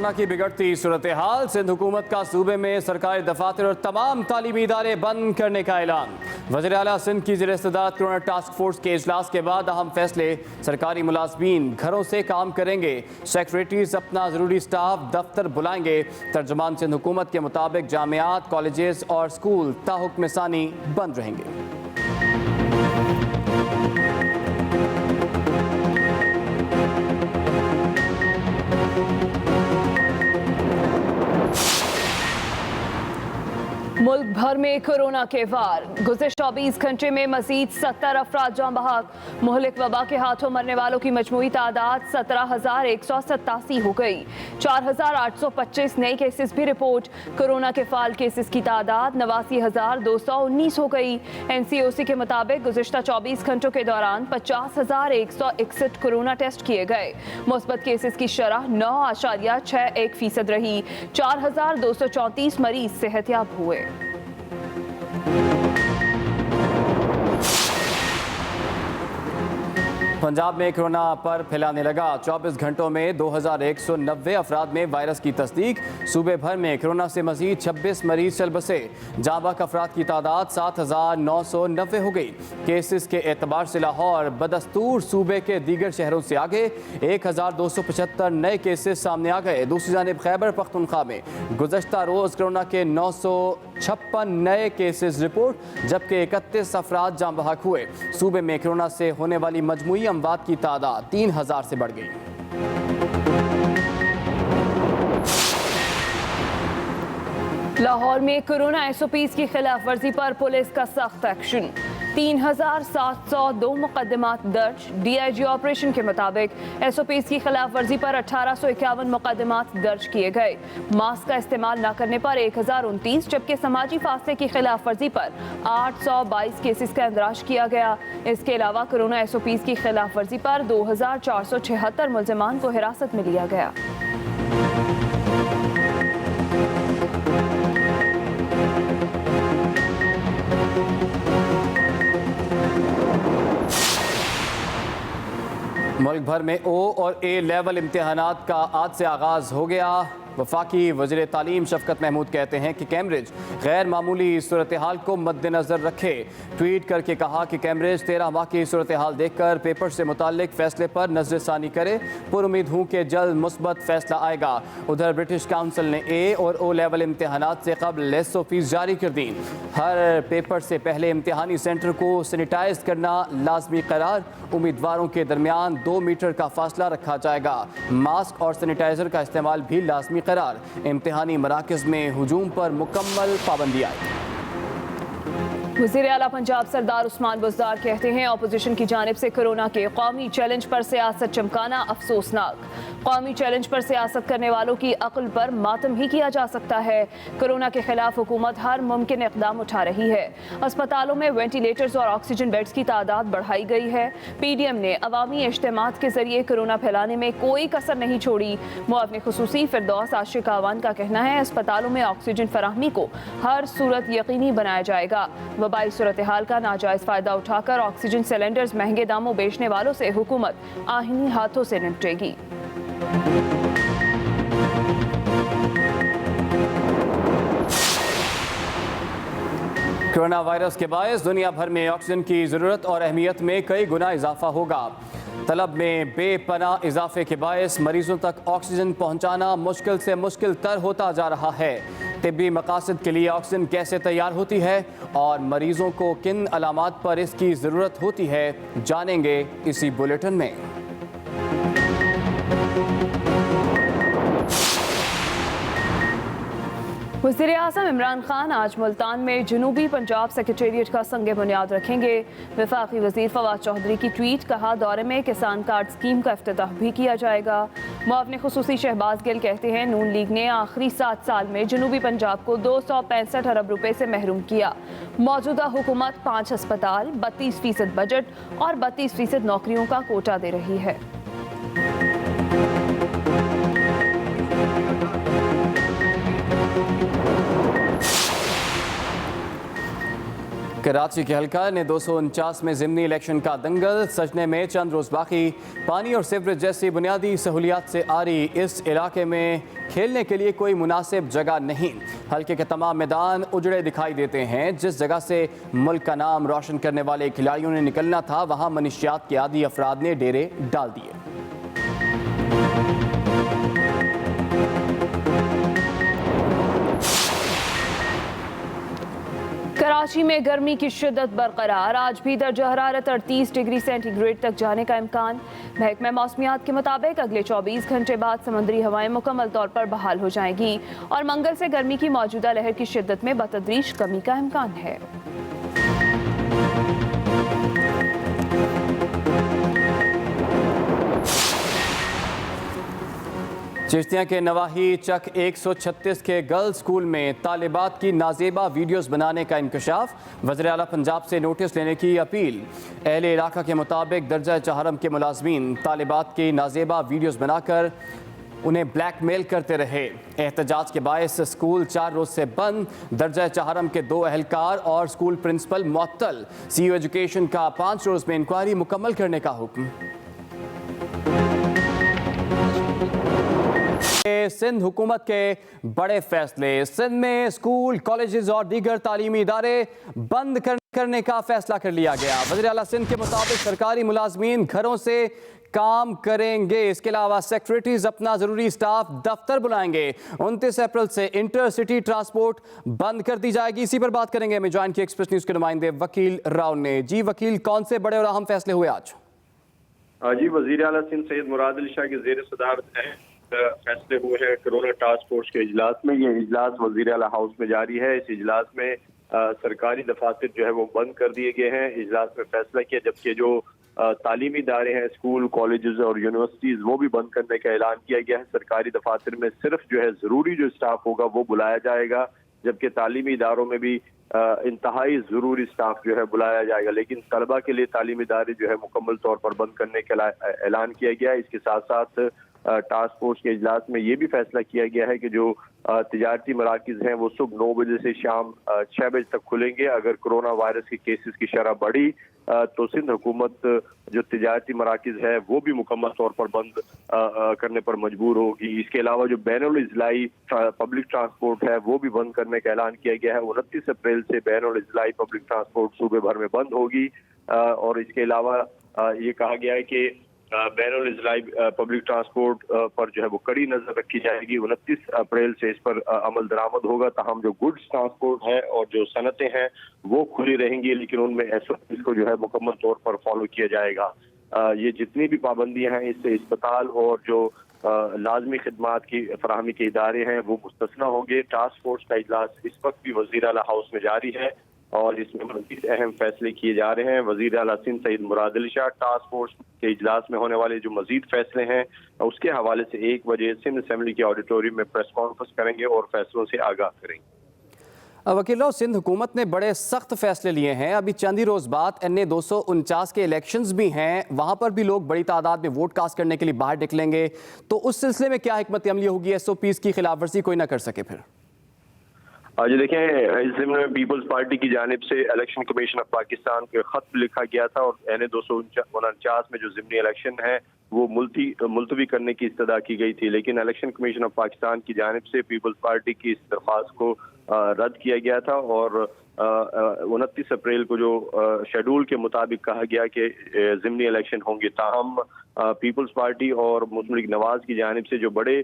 Corona की बिगड़ती सूरत हाल, सिंध हुकूमत का सूबे में सरकारी दफातर और तमाम तालीमी इदारे बंद करने का ऐलान। वज़ीर आला सिंध की ज़ेर-ए-सदारत कोरोना टास्क फोर्स के इजलास के बाद अहम फैसले। सरकारी मुलाजमीन घरों से काम करेंगे, सेक्रेटरीज अपना ज़रूरी स्टाफ दफ्तर बुलाएंगे। तर्जुमान सिंध हुकूमत के मुताबिक जामियात, कॉलेजेस और स्कूल ताहुक्म सानी बंद रहेंगे। मुल्क भर में कोरोना के वार, गुज़िश्ता 24 घंटे में मजीद 70 अफराद जान बहक। मुहलिक वबा के हाथों मरने वालों की मजमूई तादाद 17,187 हो गई। 4,825 नए केसेस भी रिपोर्ट। कोरोना के फाल केसेस की तादाद 89,219 हो गई। NCOC के मुताबिक गुज़िश्ता 24 घंटों के दौरान 50,161 कोरोना टेस्ट किए गए। मुस्बत केसेस की शरह 9.61% रही। 4,234 मरीज सेहतयाब हुए। पंजाब में कोरोना पर फैलाने लगा। 24 घंटों में 2,190 अफराद में वायरस की तस्दीक। सूबे भर में कोरोना से मजीद 26 मरीज चल बसे। जाबाक अफराद की तादाद 7,990 हो गई। केसेस के एतबार से लाहौर बदस्तूर सूबे के दीगर शहरों से आगे। 1,275 नए केसेस सामने आ गए। दूसरी जानिब खैबर पख्तूनख्वा में गुज़श्ता रोज़ कोरोना के 956 नए केसेस रिपोर्ट, जबकि 31 अफराद जान बहक हुए। सूबे में कोरोना से होने वाली मजमूई अमवात की तादाद 3,000 से बढ़ गई। लाहौर में कोरोना SOPs की खिलाफ वर्जी पर पुलिस का सख्त एक्शन। 3,702 मुकदमात दर्ज। DIG ऑपरेशन के मुताबिक SOPs की खिलाफ वर्जी पर 1,851 मुकदमात दर्ज किए गए। मास्क का इस्तेमाल न करने पर 1,029, जबकि समाजी फासले की खिलाफ वर्जी पर 822 केसेस का इंदराज किया गया। इसके अलावा कोरोना SOPs की खिलाफ वर्जी पर 2,476 मुल्जिमान को हिरासत में लिया गया। मुल्क भर में O और A लेवल इम्तिहानात का आज से आगाज़ हो गया। वफाकी वज़ीर तालीम शफ़कत महमूद कहते हैं कि कैम्ब्रिज गैर मामूली सूरत हाल को मद्देनज़र रखे। ट्वीट करके कहा कि कैम्ब्रिज 13 माह की सूरत हाल देखकर पेपर से मुताल्लिक फ़ैसले पर नज़रसानी करे। पुरुम्मीद हूँ कि जल्द मुस्बत फ़ैसला आएगा। उधर ब्रिटिश काउंसिल ने A और O लेवल इम्तिहानात से कबल SOPs जारी कर दी। हर पेपर से पहले इम्तिहानी सेंटर को सैनिटाइज करना लाजमी करार। उम्मीदवारों के दरमियान 2 मीटर का फासला रखा जाएगा। मास्क और सैनिटाइजर का इस्तेमाल भी लाजमी करार। इम्तिहानी मराकज़ में हुजूम पर मुकम्मल पाबंदी आई। वज़ीर आला पंजाब सरदार उस्मान बुज़दार कहते हैं, अपोजिशन की जानिब से कोरोना के कौमी चैलेंज पर सियासत चमकाना अफसोसनाक। कौमी चैलेंज पर सियासत करने वालों की अक्ल पर मातम ही किया जा सकता है। कोरोना के खिलाफ हुकूमत हर मुमकिन इक़दाम उठा रही है। अस्पतालों में वेंटिलेटर्स और ऑक्सीजन बेड्स की तादाद बढ़ाई गई है। PDM ने अवामी इज्तिमात के जरिए कोरोना फैलाने में कोई कसर नहीं छोड़ी। मुआवने खुसूसी फिरदौस आशिक आवान का कहना है, अस्पतालों में ऑक्सीजन फराहमी को हर सूरत यकीनी बनाया जाएगा। वबाई सूरत हाल का नाजायज फायदा उठाकर ऑक्सीजन सिलेंडर्स महंगे दामों बेचने वालों से हुकूमत आहीनी हाथों से निपटेगी। कोरोना वायरस के बायस दुनिया भर में ऑक्सीजन की ज़रूरत और अहमियत में कई गुना इजाफा होगा। तलब में बेपनाह इजाफे के बायस मरीजों तक ऑक्सीजन पहुँचाना मुश्किल से मुश्किल तर होता जा रहा है। तिब्बी मकासद के लिए ऑक्सीजन कैसे तैयार होती है और मरीजों को किन अलामात पर इसकी ज़रूरत होती है, जानेंगे इसी बुलेटिन में। वज़ीर आज़म इमरान खान आज मुल्तान में जनूबी पंजाब सेक्रेटेरिएट का संग बुनियाद रखेंगे। वफाकी वज़ीर फवाद चौधरी की ट्वीट, कहा दौरे में किसान कार्ड स्कीम का इफ्तिताह भी किया जाएगा। मुआवने खुसूसी शहबाज गिल कहते हैं, नून लीग ने आखिरी 7 साल में जनूबी पंजाब को 265 अरब रुपए से महरूम किया। मौजूदा हुकूमत 5 अस्पताल, 32% बजट और 32% नौकरियों का कोटा दे रही है। कराची के हल्का ने 249 में ज़िमनी इलेक्शन का दंगल सजने में चंद रोज़ बाकी। पानी और सीवरेज जैसी बुनियादी सहूलियात से आरी इस इलाके में खेलने के लिए कोई मुनासिब जगह नहीं। हल्के के तमाम मैदान उजड़े दिखाई देते हैं। जिस जगह से मुल्क का नाम रोशन करने वाले खिलाड़ियों ने निकलना था, वहाँ मनीशियात के आदी अफराद ने डेरे डाल दिए। कराची में गर्मी की शिद्दत बरकरार। आज भी दर्जा हरारत 38 डिग्री सेंटीग्रेड तक जाने का इम्कान। महकमा मौसमियात के मुताबिक अगले 24 घंटे बाद समुद्री हवाएं मुकम्मल तौर पर बहाल हो जाएंगी और मंगल से गर्मी की मौजूदा लहर की शिद्दत में बतदरीज कमी का इम्कान है। चिश्तिया के नवाही चक 136 के गर्ल्स स्कूल में तालिबात की नाजेबा वीडियोस बनाने का इंकशाफ। वज़ीर आला पंजाब से नोटिस लेने की अपील। अहले इलाका के मुताबिक दर्जा चहारम के मुलाजमीन तालिबात की नाजेबा वीडियोस बनाकर उन्हें ब्लैकमेल करते रहे। एहतजाज के बायस स्कूल 4 रोज से बंद। दर्जा चहारम के 2 एहलकार और स्कूल प्रिंसिपल मुअत्तल। सीईओ एजुकेशन का 5 रोज में इंक्वायरी मुकम्मल करने का हुक्म। सिंध हुकूमत के बड़े फैसले। सिंध में स्कूल, कॉलेजेस और दीगर तालीमी इदारे बंद करने का फैसला कर लिया गया। वज़ीर आला सिंध के मुताबिक सरकारी मुलाजमीन घरों से काम करेंगे। इसके अलावा सेक्रेटरीज अपना जरूरी स्टाफ दफ्तर बुलाएंगे। 29 अप्रैल से इंटर सिटी ट्रांसपोर्ट बंद कर दी जाएगी। इसी पर बात करेंगे। हमें ज्वाइन किया एक्सप्रेस न्यूज के नुमाइंदे वकील राव ने। जी वकील, कौन से बड़े और अहम फैसले हुए आज? जी, वज़ीर आला सिंध सैयद मुराद अली शाह के ज़ेर सदारत है फैसले हुए हैं कोरोना टास्क फोर्स के इजलास में। ये इजलास वज़ीर आला हाउस में जारी है। इस इजलास में सरकारी दफातर जो है वो बंद कर दिए गए हैं। इजलास में फैसला किया, जबकि जो तालीमी इदारे हैं, स्कूल, कॉलेजेस और यूनिवर्सिटीज़, वो भी बंद करने का ऐलान किया गया है। सरकारी दफातर में सिर्फ जो है ज़रूरी जो स्टाफ होगा वो बुलाया जाएगा, जबकि तालीमी इदारों में भी इंतहाई ज़रूरी स्टाफ जो है बुलाया जाएगा। लेकिन तलबा के लिए तालीमी इदारे जो है मुकम्मल तौर पर बंद करने का ऐलान किया गया है। इसके साथ साथ टास्क फोर्स के इजलास में ये भी फैसला किया गया है कि जो तिजारती मराकिज़ हैं वो सुबह 9 बजे से शाम 6 बजे तक खुलेंगे। अगर कोरोना वायरस के केसेस की शरह बढ़ी तो सिंध हुकूमत जो तिजारती मराकिज़ है वो भी मुकम्मल तौर पर बंद करने पर मजबूर होगी। इसके अलावा जो बैनुल इज़लाई पब्लिक ट्रांसपोर्ट है वो भी बंद करने का ऐलान किया गया है। 29 अप्रैल से बैनुल इज़लाई पब्लिक ट्रांसपोर्ट सूबे भर में बंद होगी। और इसके अलावा ये कहा गया है कि बैनुल इज़लाई पब्लिक ट्रांसपोर्ट पर जो है वो कड़ी नजर रखी जाएगी। 29 अप्रैल से इस पर अमल दरामद होगा। ताहम जो गुड्स ट्रांसपोर्ट है और जो सनतें हैं वो खुली रहेंगी, लेकिन उनमें SOPs को जो है मुकम्मल तौर पर फॉलो किया जाएगा। ये जितनी भी पाबंदियां हैं, इससे अस्पताल और जो लाजमी खिदमात की फराहमी के इदारे हैं वो मुस्तस्ना होंगे। टास्क फोर्स का इजलास इस वक्त भी वज़ीर आला हाउस में जारी है और इसमें मज़ीद अहम फैसले किए जा रहे हैं। वज़ीर आला सिंध सैयद मुराद अली शाह टास्क फोर्स के इजलास में होने वाले जो मज़ीद फैसले हैं उसके हवाले से 1 बजे सिंध असेंबली के ऑडिटोरियम में प्रेस कॉन्फ्रेंस करेंगे और फैसलों से आगाह करेंगे। वकील राव, सिंध हुकूमत ने बड़े सख्त फैसले लिए हैं। अभी चंद ही रोज बाद NA 249 के इलेक्शंस भी हैं, वहां पर भी लोग बड़ी तादाद में वोट कास्ट करने के लिए बाहर निकलेंगे, तो उस सिलसिले में क्या हिकमत अमली होगी? SOPs की खिलाफ वर्जी कोई ना कर सके फिर? आज देखें, इस ज़िम्मे में पीपल्स पार्टी की जानिब से इलेक्शन कमीशन ऑफ पाकिस्तान के खत लिखा गया था और NA 249 में जो ज़िमनी इलेक्शन है वो मुलतवी करने की इस्तदा की गई थी। लेकिन इलेक्शन कमीशन ऑफ पाकिस्तान की जानिब से पीपल्स पार्टी की इस दरख्वास्त को रद्द किया गया था और 29 अप्रैल को जो शेड्यूल के मुताबिक कहा गया कि ज़िमनी इलेक्शन होंगे। ताहम पीपल्स पार्टी और मुस्लिम लीग नवाज की जानिब से जो बड़े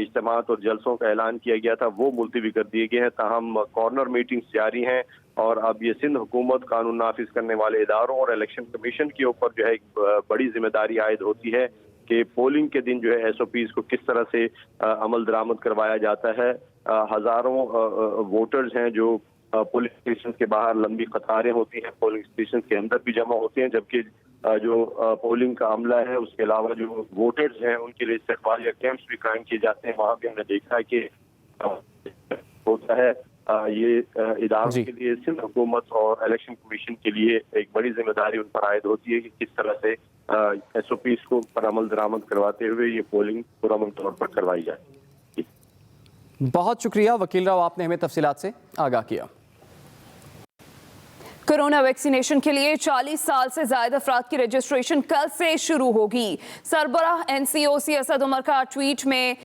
इज्तिमात और जलसों का ऐलान किया गया था वो मुलतवी कर दिए गए हैं। ताहम कॉर्नर मीटिंग्स जारी हैं और अब ये सिंध हुकूमत, कानून नाफिज करने वाले इदारों और इलेक्शन कमीशन के ऊपर जो है एक बड़ी जिम्मेदारी आयद होती है कि पोलिंग के दिन जो है SOPs को किस तरह से अमल दरामद करवाया जाता है। हज़ारों वोटर्स हैं जो पोलिंग स्टेशन के बाहर लंबी कतारें होती हैं, पोलिंग स्टेशन के अंदर भी जमा होते हैं, जबकि जो पोलिंग का अमला है उसके अलावा जो वोटर्स हैं उनके लिए इस्तकबाल या कैंप्स भी कायम किए जाते हैं। वहाँ भी हमने देखा है कि होता है। ये इदारों के लिए सिंध हुकूमत और इलेक्शन कमीशन के लिए एक बड़ी जिम्मेदारी उन पर आयद होती है कि किस तरह से SOPs को पर अमल दरामद करवाते हुए ये पोलिंग पुरअमन तौर पर करवाई जाए। बहुत शुक्रिया वकील राव, आपने हमें तफसीलात से आगाह किया। कोरोना वैक्सीनेशन के लिए 40 साल से ज्यादा अफराद की रजिस्ट्रेशन कल से शुरू होगी। सरबराह NCOC असद उमर का ट्वीट में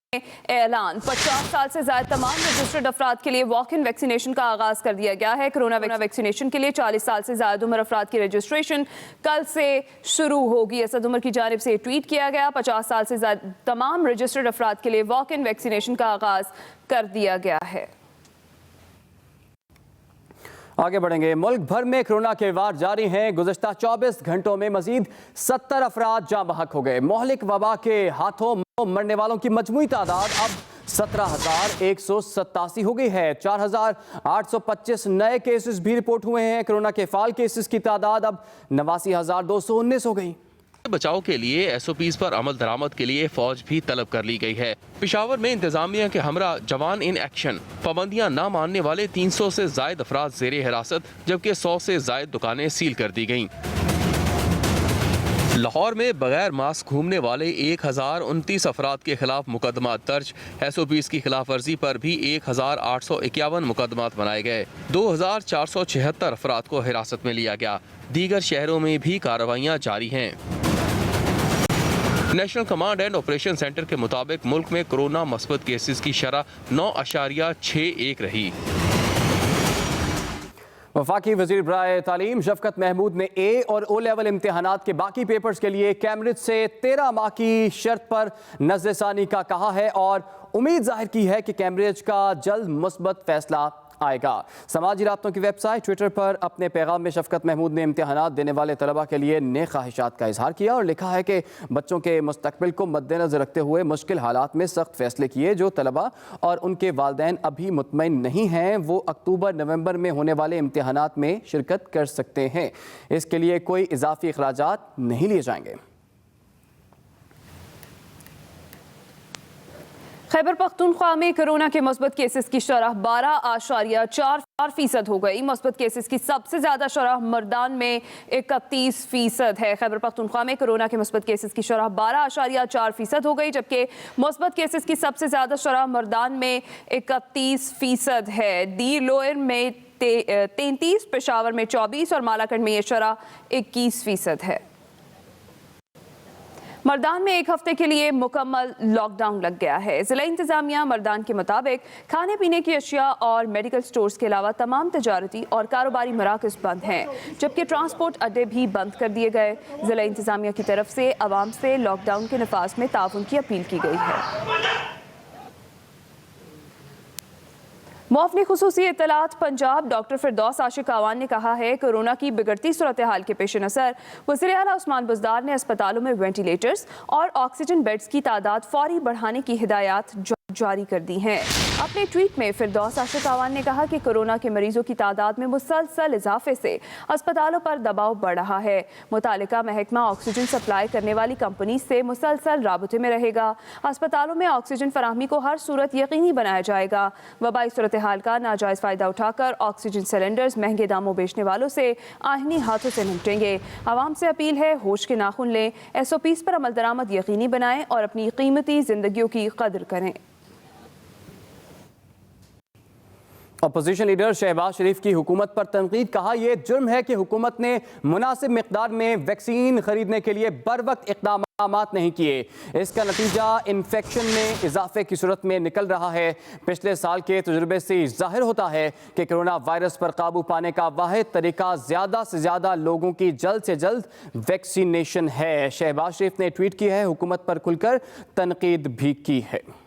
ऐलान। 50 साल से ज्यादा तमाम रजिस्टर्ड अफराद के लिए वॉक इन वैक्सीनेशन का आगाज कर दिया गया है। कोरोना वैक्सीनेशन के लिए 40 साल से ज्यादा उम्र अफराद की रजिस्ट्रेशन कल से शुरू होगी। असद उमर की जानिब से ट्वीट किया गया। 50 साल से ज्यादा तमाम रजिस्टर्ड अफराद के लिए वॉक इन वैक्सीनेशन का आगाज कर दिया गया है। आगे बढ़ेंगे। मुल्क भर में कोरोना के वार जारी हैं। गुज़श्ता 24 घंटों में मजीद 70 अफराद जाँ बहक हो गए। मोहलिक वबा के हाथों मरने वालों की मजमूई तादाद अब 17,187 हो गई है। 4,825 नए केसेस भी रिपोर्ट हुए हैं। कोरोना के फाल केसेस की तादाद अब 89,219 हो गई। बचाव के लिए SOPs पर अमल दरामद के लिए फौज भी तलब कर ली गई है। पेशावर में इंतजामिया के हमरा जवान इन एक्शन। पाबंदियां न मानने वाले 300 से जायद अफराद जेर हिरासत, जबकि 100 से जायद दुकानें सील कर दी गईं। लाहौर में बगैर मास्क घूमने वाले 1029 अफराद के खिलाफ मुकदमा दर्ज। SOPs की खिलाफ वर्जी पर भी 1851 मुकदमात बनाए गए। 2476 अफराद को हिरासत में लिया गया। दीगर शहरों में भी कार्रवाइयाँ जारी हैं। National command and operation centre के मुताबिक मुल्क में कोरोना मस्बत केसेस की शरह 9.61 रही। वफाकी वज़ीर बराए तालीम शफकत महमूद ने A और O लेवल इम्तिहानात के बाकी पेपर्स के लिए कैम्ब्रिज से 13 माह की शर्त पर नज़रसानी का कहा है और उम्मीद जाहिर की है कि कैम्ब्रिज का जल्द मुस्बत फैसला आएगा। समाजी राब्तों की वेबसाइट ट्विटर पर अपने पैगाम में शफकत महमूद ने इम्तिहानात देने वाले तलबा के लिए नेक ख्वाहिशात का इजहार किया और लिखा है कि बच्चों के मुस्तकबिल को मद्देनजर रखते हुए मुश्किल हालात में सख्त फैसले किए। जो तलबा और उनके वालिदैन अभी मुतमईन नहीं हैं वो अक्टूबर नवंबर में होने वाले इम्तिहानात में शिरकत कर सकते हैं। इसके लिए कोई इजाफी अखराजात नहीं लिए जाएंगे। खैबर पख्तूनख्वा में कोरोना के मुस्बत केसेस की शरह 12.4% हो गई। मुस्बत केसेस की सबसे ज्यादा शरह मर्दान में 31% है। खैबर पख्तूनख्वा में कोरोना के मुस्बत केसेस की शरह 12.4% हो गई, जबकि मुस्बत केसेस की सबसे ज्यादा शरह मर्दान में 31% है। दी लोअर में 33, पेशावर में 24 और मालाकंड में यह शरह 21% है। मर्दान में एक हफ्ते के लिए मुकम्मल लॉकडाउन लग गया है। जिला इंतजामिया मर्दान के मुताबिक खाने पीने की अशिया और मेडिकल स्टोर्स के अलावा तमाम तजारती और कारोबारी मराकज़ बंद हैं, जबकि ट्रांसपोर्ट अड्डे भी बंद कर दिए गए। जिला इंतजामिया की तरफ से आवाम से लॉकडाउन के नफाज में ताउन की अपील की गई है। मुअफ़्नी खुसूसी इत्तलात पंजाब डॉक्टर फिरदौस आशिक आवान ने कहा है कोरोना की बिगड़ती सूरत हाल के पेश नज़र वज़ीर आला उस्मान बुज़दार ने अस्पतालों में वेंटिलेटर्स और ऑक्सीजन बेड्स की तादाद फौरी बढ़ाने की हिदायत जारी कर दी हैं। अपने ट्वीट में फिरदौस आशिक आवान ने कहा कि कोरोना के मरीजों की तादाद में मुसलसल इजाफे से अस्पतालों पर दबाव बढ़ रहा है। मुतालिका महकमा ऑक्सीजन सप्लाई करने वाली कंपनी से मुसलसल राबते में रहेगा। अस्पतालों में ऑक्सीजन फराहमी को हर सूरत यकीनी बनाया जाएगा। वबाई सूरत हाल का नाजायज़ फ़ायदा उठाकर ऑक्सीजन सिलेंडर्स महंगे दामों बेचने वालों से आहिनी हाथों से निपटेंगे। आवाम से अपील है होश के नाखुन लें, SOPs पर अमल दरामद यकीनी बनाएं और अपनी कीमती जिंदगियों की कदर करें। अपोजिशन लीडर शहबाज शरीफ की हुकूमत पर तनकीद। कहा यह जुर्म है कि हुकूमत ने मुनासिब मिकदार में वैक्सीन खरीदने के लिए बर वक्त इक़दाम नहीं किए। इसका नतीजा इन्फेक्शन में इजाफे की सूरत में निकल रहा है। पिछले साल के तजुर्बे से जाहिर होता है कि कोरोना वायरस पर काबू पाने का वाहिद तरीका ज़्यादा से ज़्यादा लोगों की जल्द से जल्द वैक्सीनेशन है। शहबाज शरीफ ने ट्वीट की है, हुकूमत पर खुलकर तनकीद भी की है।